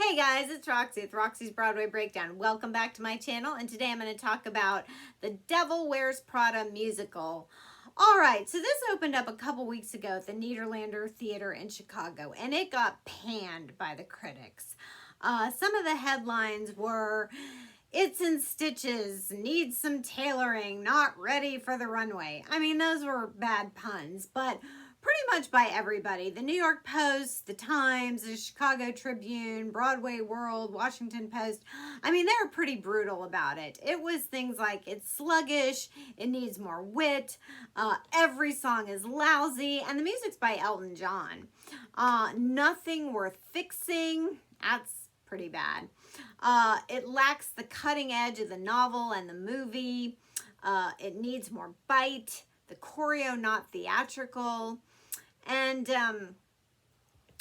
Hey guys, it's Roxy with Roxie's Broadway Breakdown. Welcome back to my channel, and today I'm going to talk about the Devil Wears Prada musical. Alright, so this opened up a couple weeks ago at the Nederlander Theater in Chicago, and it got panned by the critics. Some of the headlines were, "It's in stitches, needs some tailoring, not ready for the runway." I mean, those were bad puns, but pretty much by everybody. The New York Post, the Times, the Chicago Tribune, Broadway World, Washington Post. I mean, they were pretty brutal about it. It was things like, it's sluggish, it needs more wit, every song is lousy, and the music's by Elton John. Nothing worth fixing. That's pretty bad. It lacks the cutting edge of the novel and the movie. It needs more bite. The choreo not theatrical. And,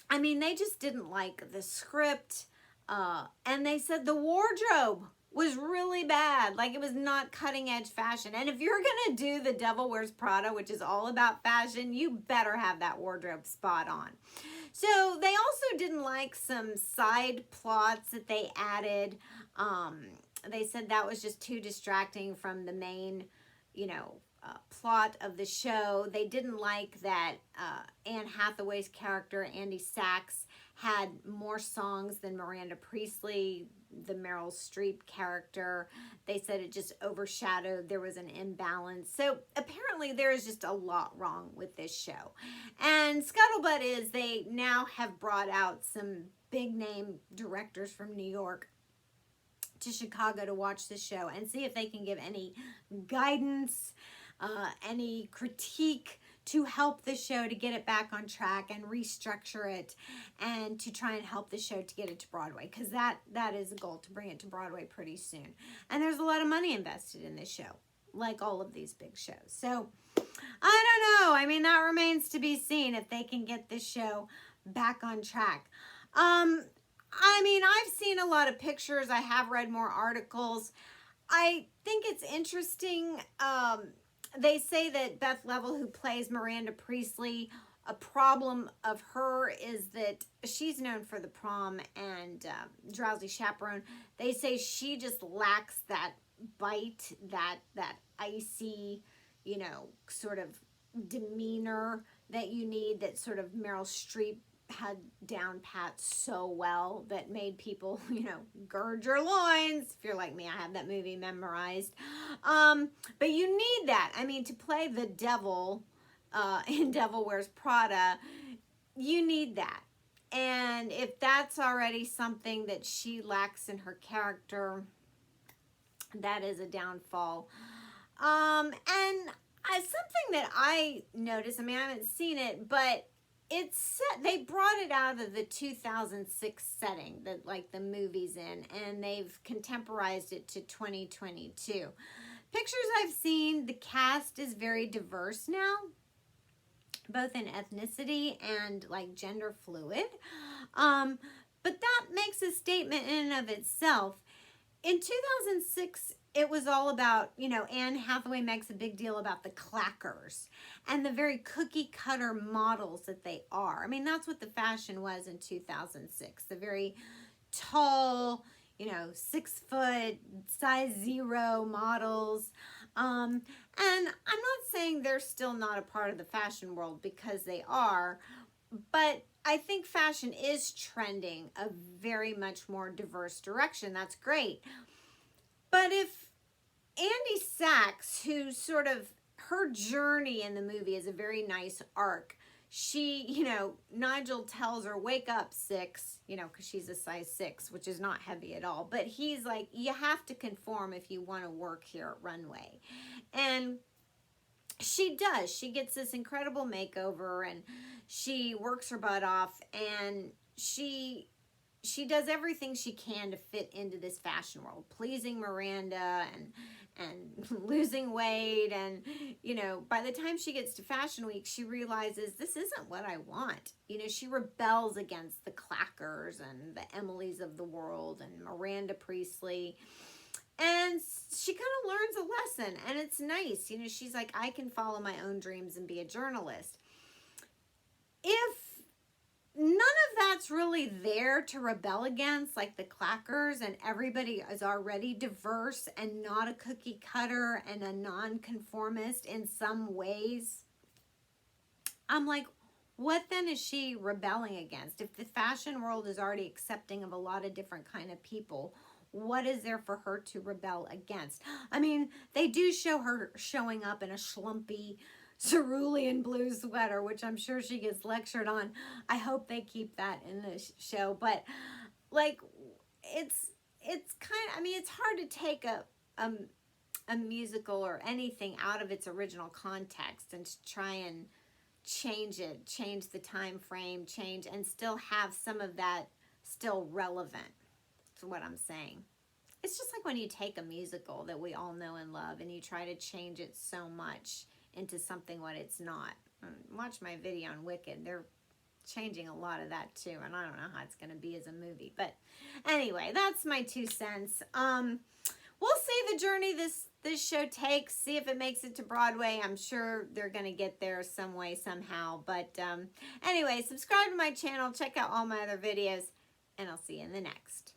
I mean, they just didn't like the script. And they said the wardrobe was really bad. Like, it was not cutting edge fashion. And if you're going to do the Devil Wears Prada, which is all about fashion, you better have that wardrobe spot on. So they also didn't like some side plots that they added. They said that was just too distracting from the main, plot of the show. They didn't like that Anne Hathaway's character, Andy Sachs, had more songs than Miranda Priestley, the Meryl Streep character. They said it just overshadowed, there was an imbalance. So apparently there is just a lot wrong with this show. And scuttlebutt is they now have brought out some big name directors from New York to Chicago to watch the show and see if they can give any guidance, any critique to help the show to get it back on track and restructure it and to try and help the show to get it to Broadway, because that is the goal, to bring it to Broadway pretty soon. And there's a lot of money invested in this show, like all of these big shows. So I don't know. I mean, that remains to be seen if they can get this show back on track. I mean, I've seen a lot of pictures. I have read more articles. I think it's interesting. They say that Beth Level, who plays Miranda Priestley, a problem of her is that she's known for The Prom and Drowsy Chaperone. They say she just lacks that bite, that icy, sort of demeanor that you need, that sort of Meryl Streep had down pat so well, that made people, gird your loins. If you're like me, I have that movie memorized. But you need that. I mean, to play the devil in Devil Wears Prada, you need that. And if that's already something that she lacks in her character, that is a downfall. And something that I noticed, I mean, I haven't seen it, but it's set, they brought it out of the 2006 setting that like the movie's in, and they've contemporized it to 2022. Pictures I've seen, the cast is very diverse now, both in ethnicity and like gender fluid. But that makes a statement in and of itself. In 2006, it was all about, Anne Hathaway makes a big deal about the clackers and the very cookie cutter models that they are. I mean, that's what the fashion was in 2006. The very tall, 6 foot, size 0 models. And I'm not saying they're still not a part of the fashion world, because they are, but I think fashion is trending a very much more diverse direction. That's great. But if Andy Sachs, who sort of, her journey in the movie is a very nice arc. She, Nigel tells her, wake up, 6, because she's a size 6, which is not heavy at all. But he's like, you have to conform if you want to work here at Runway. And she does. She gets this incredible makeover, and she works her butt off, and she does everything she can to fit into this fashion world, pleasing Miranda and losing weight. And, by the time she gets to Fashion Week, she realizes this isn't what I want. She rebels against the clackers and the Emilys of the world and Miranda Priestley. And she kind of learns a lesson, and it's nice. She's like, I can follow my own dreams and be a journalist. If none of that's really there to rebel against, like the clackers, and everybody is already diverse and not a cookie cutter and a nonconformist in some ways. I'm like, what then is she rebelling against? If the fashion world is already accepting of a lot of different kind of people, what is there for her to rebel against? I mean, they do show her showing up in a schlumpy cerulean blue sweater, which I'm sure she gets lectured on. I hope they keep that in the show. But like, it's kind of, I mean, it's hard to take a musical or anything out of its original context and to try and change it, change the time frame, change, and still have some of that still relevant. That's what I'm saying. It's just like when you take a musical that we all know and love and you try to change it so much into something what it's not. Watch my video on Wicked. They're changing a lot of that too, and I don't know how it's going to be as a movie. But anyway, that's my 2 cents. We'll see the journey this show takes, see if it makes it to Broadway. I'm sure they're going to get there some way, somehow. But anyway, subscribe to my channel, check out all my other videos, and I'll see you in the next.